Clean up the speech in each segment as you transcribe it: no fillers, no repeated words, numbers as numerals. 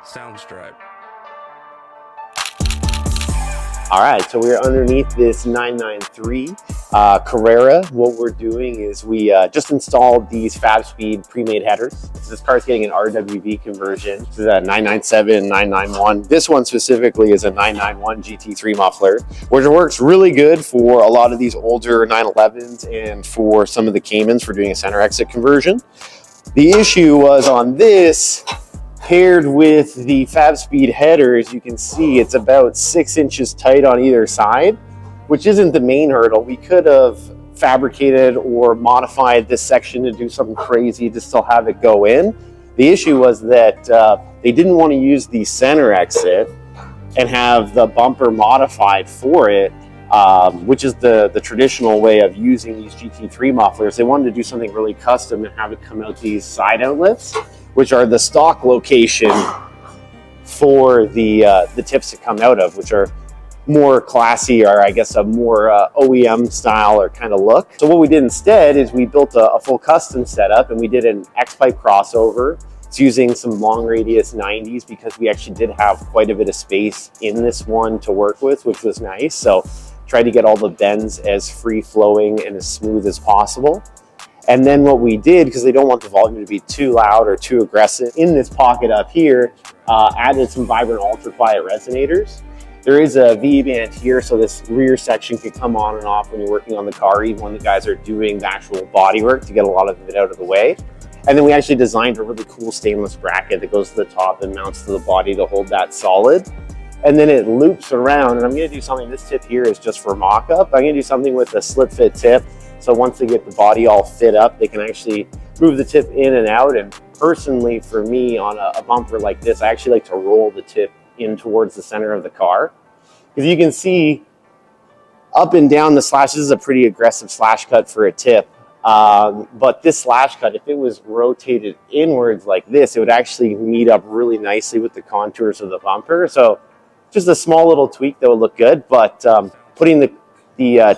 Soundstripe. All right, so we're underneath this 993 Carrera. What we're doing is we just installed these FabSpeed pre-made headers. This car's getting an RWB conversion. This is a 997, 991. This one specifically is a 991 GT3 muffler, which works really good for a lot of these older 911s and for some of the Caymans for doing a center exit conversion. The issue was on this, paired with the FabSpeed header, as you can see, it's about 6 inches tight on either side, which isn't the main hurdle. We could have fabricated or modified this section to do something crazy to still have it go in. The issue was that they didn't want to use the center exit and have the bumper modified for it, which is the traditional way of using these GT3 mufflers. They wanted to do something really custom and have it come out these side outlets, which are the stock location for the tips to come out of, which are more classy, or I guess a more OEM style or kind of look. So what we did instead is we built a full custom setup, and we did an X-pipe crossover. It's using some long radius 90s because we actually did have quite a bit of space in this one to work with, which was nice. So tried to get all the bends as free flowing and as smooth as possible. And then what we did, because they don't want the volume to be too loud or too aggressive, in this pocket up here, added some vibrant ultra quiet resonators. There is a V band here, so this rear section can come on and off when you're working on the car, even when the guys are doing the actual body work, to get a lot of it out of the way. And then we actually designed a really cool stainless bracket that goes to the top and mounts to the body to hold that solid. And then it loops around, and I'm gonna do something, this tip here is just for mock-up. I'm gonna do something with a slip fit tip. So once they get the body all fit up, they can actually move the tip in and out. And personally, for me, on a bumper like this, I actually like to roll the tip in towards the center of the car. Because you can see up and down the slash, this is a pretty aggressive slash cut for a tip. But this slash cut, if it was rotated inwards like this, it would actually meet up really nicely with the contours of the bumper. So just a small little tweak that would look good, but putting the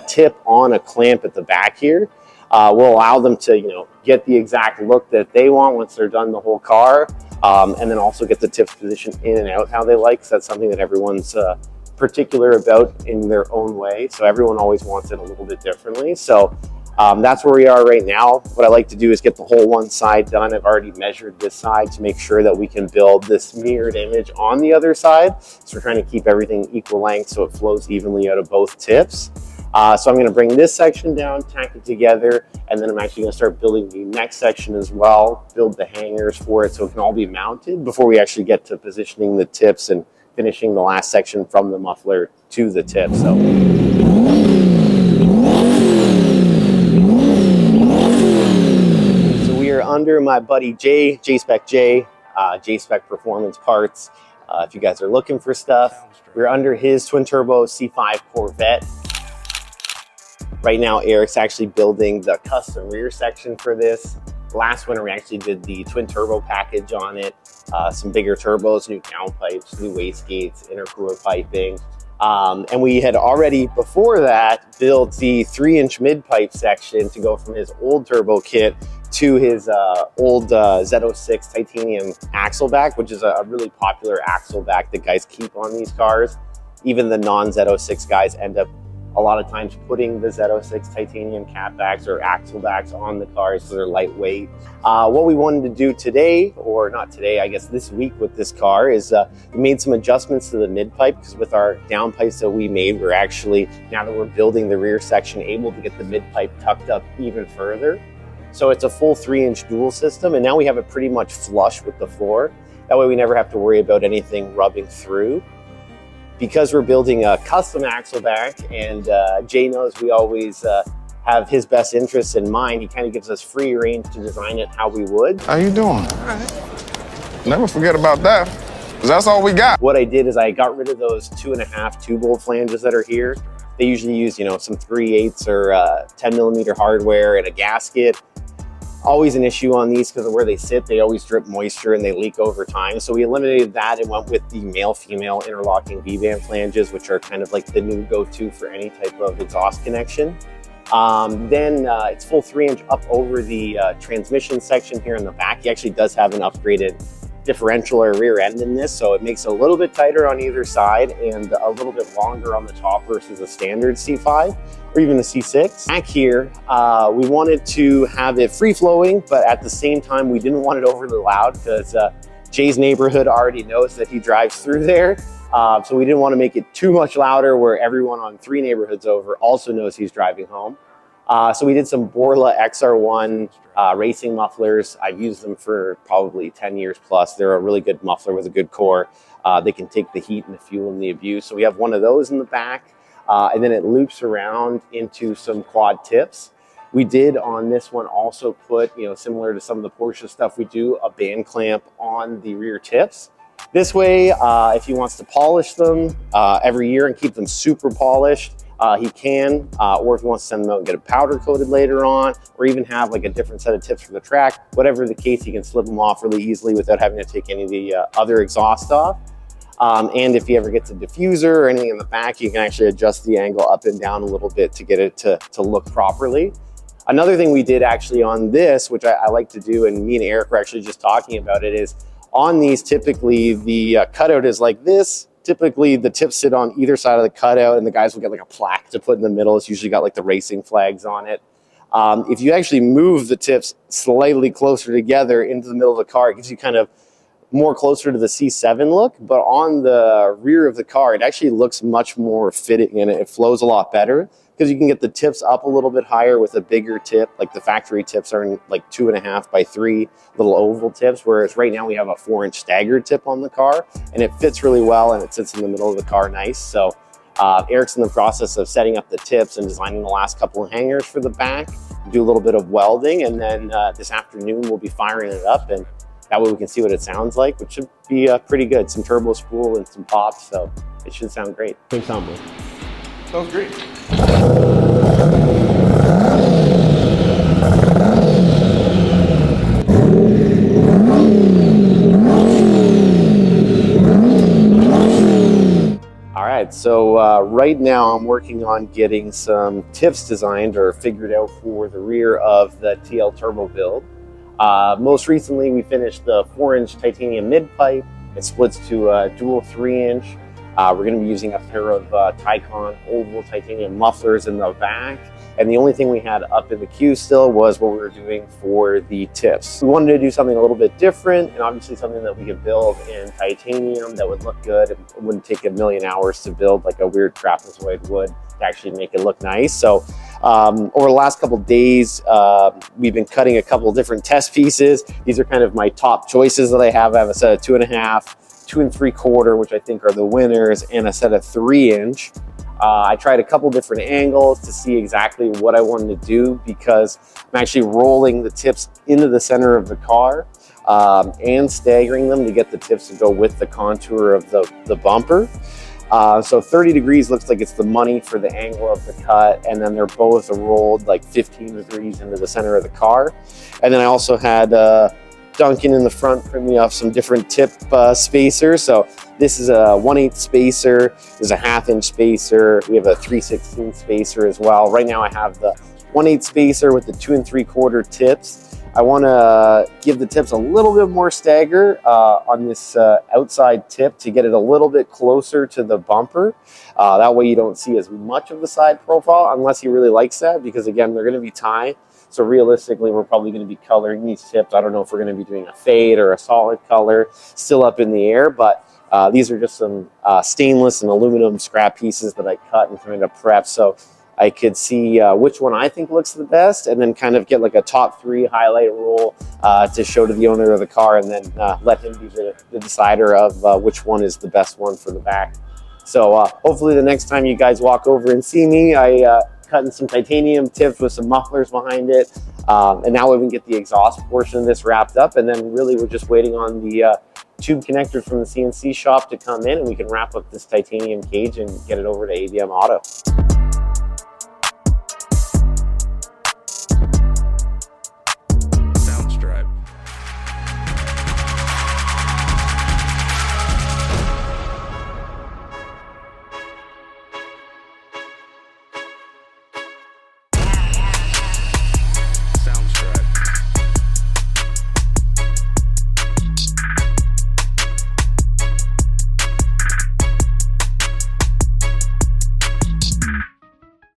tip on a clamp at the back here will allow them to, get the exact look that they want once they're done the whole car, and then also get the tips positioned in and out how they like, because that's something that everyone's particular about in their own way. So everyone always wants it a little bit differently. So that's where we are right now. What I like to do is get the whole one side done. I've already measured this side to make sure that we can build this mirrored image on the other side. So we're trying to keep everything equal length so it flows evenly out of both tips. So I'm going to bring this section down, tack it together, and then I'm actually going to start building the next section as well, build the hangers for it so it can all be mounted before we actually get to positioning the tips and finishing the last section from the muffler to the tip. So we are under my buddy J-Spec Performance Parts. If you guys are looking for stuff, we're under his twin turbo C5 Corvette. Right now, Eric's actually building the custom rear section for this. Last winter, we actually did the twin turbo package on it, some bigger turbos, new downpipes, new wastegates, intercooler piping. And we had already, before that, built the 3-inch mid-pipe section to go from his old turbo kit to his old Z06 titanium axle back, which is a really popular axle back that guys keep on these cars. Even the non-Z06 guys end up a lot of times putting the Z06 titanium cat backs or axle backs on the cars so they're lightweight. What we wanted to do today, or not today, I guess this week with this car, is we made some adjustments to the mid-pipe, because with our downpipes that we made, we're actually, now that we're building the rear section, able to get the mid-pipe tucked up even further. So it's a full 3-inch dual system, and now we have it pretty much flush with the floor. That way we never have to worry about anything rubbing through. Because we're building a custom axle back, and Jay knows we always have his best interests in mind, he kind of gives us free range to design it how we would. How you doing? All right. Never forget about that, because that's all we got. What I did is I got rid of those 2.5 2-bolt flanges that are here. They usually use, some 3/8 or 10 millimeter hardware and a gasket. Always an issue on these because of where they sit. They always drip moisture and they leak over time. So we eliminated that and went with the male-female interlocking V-band flanges, which are kind of like the new go-to for any type of exhaust connection. Then it's full 3-inch up over the transmission section here in the back. He actually does have an upgraded differential or rear end in this, so it makes it a little bit tighter on either side and a little bit longer on the top versus a standard C5 or even a C6. Back here, we wanted to have it free-flowing, but at the same time, we didn't want it overly loud because Jay's neighborhood already knows that he drives through there. So we didn't want to make it too much louder where everyone on 3 neighborhoods over also knows he's driving home. So we did some Borla XR1 racing mufflers. I've used them for probably 10 years plus. They're a really good muffler with a good core. They can take the heat and the fuel and the abuse. So we have one of those in the back, and then it loops around into some quad tips. We did on this one also put, similar to some of the Porsche stuff we do, a band clamp on the rear tips. This way, if he wants to polish them every year and keep them super polished, he can, or if he wants to send them out and get it powder coated later on, or even have like a different set of tips for the track, whatever the case, he can slip them off really easily without having to take any of the other exhaust off. And if he ever gets a diffuser or anything in the back, you can actually adjust the angle up and down a little bit to get it to look properly. Another thing we did actually on this, which I like to do, and me and Eric were actually just talking about it, is on these, typically the cutout is like this. Typically the tips sit on either side of the cutout and the guys will get like a plaque to put in the middle. It's usually got like the racing flags on it. If you actually move the tips slightly closer together into the middle of the car, it gives you kind of more closer to the C7 look, but on the rear of the car, it actually looks much more fitting and it flows a lot better because you can get the tips up a little bit higher with a bigger tip. Like the factory tips are in like 2.5 by 3 little oval tips, whereas right now we have a 4-inch staggered tip on the car and it fits really well and it sits in the middle of the car nice. So Eric's in the process of setting up the tips and designing the last couple of hangers for the back, do a little bit of welding, and then this afternoon we'll be firing it up, and that way we can see what it sounds like, which should be pretty good. Some turbo spool and some pops, so it should sound great. Same sound, man. Sounds great. All right, so right now I'm working on getting some tips designed or figured out for the rear of the TL Turbo build. Most recently, we finished the 4-inch titanium mid-pipe. It splits to a dual 3-inch. We're going to be using a pair of Tycon oval titanium mufflers in the back. And the only thing we had up in the queue still was what we were doing for the tips. We wanted to do something a little bit different, and obviously something that we could build in titanium that would look good. It wouldn't take a million hours to build like a weird trapezoid would to actually make it look nice. So over the last couple of days, we've been cutting a couple of different test pieces. These are kind of my top choices that I have. I have a set of 2.5, 2 3/4, which I think are the winners, and a set of 3-inch. I tried a couple different angles to see exactly what I wanted to do because I'm actually rolling the tips into the center of the car and staggering them to get the tips to go with the contour of the bumper. So 30 degrees looks like it's the money for the angle of the cut, and then they're both rolled like 15 degrees into the center of the car. And then I also had Duncan in the front print me off some different tip spacers. So this is a 1/8 spacer, there's a 1/2-inch spacer, we have a 3/16 spacer as well. Right now I have the 1/8 spacer with the 2 3/4 tips. I want to give the tips a little bit more stagger on this outside tip to get it a little bit closer to the bumper. That way you don't see as much of the side profile unless he really likes that, because again, they're going to be tie. So realistically, we're probably going to be coloring these tips. I don't know if we're going to be doing a fade or a solid color, still up in the air, but these are just some stainless and aluminum scrap pieces that I cut and kind of prep. So I could see which one I think looks the best, and then kind of get like a top 3 highlight roll to show to the owner of the car, and then let him be the decider of which one is the best one for the back. So hopefully the next time you guys walk over and see me, I cutting some titanium tips with some mufflers behind it, and now we can get the exhaust portion of this wrapped up, and then really we're just waiting on the tube connectors from the CNC shop to come in, and we can wrap up this titanium cage and get it over to ABM Auto.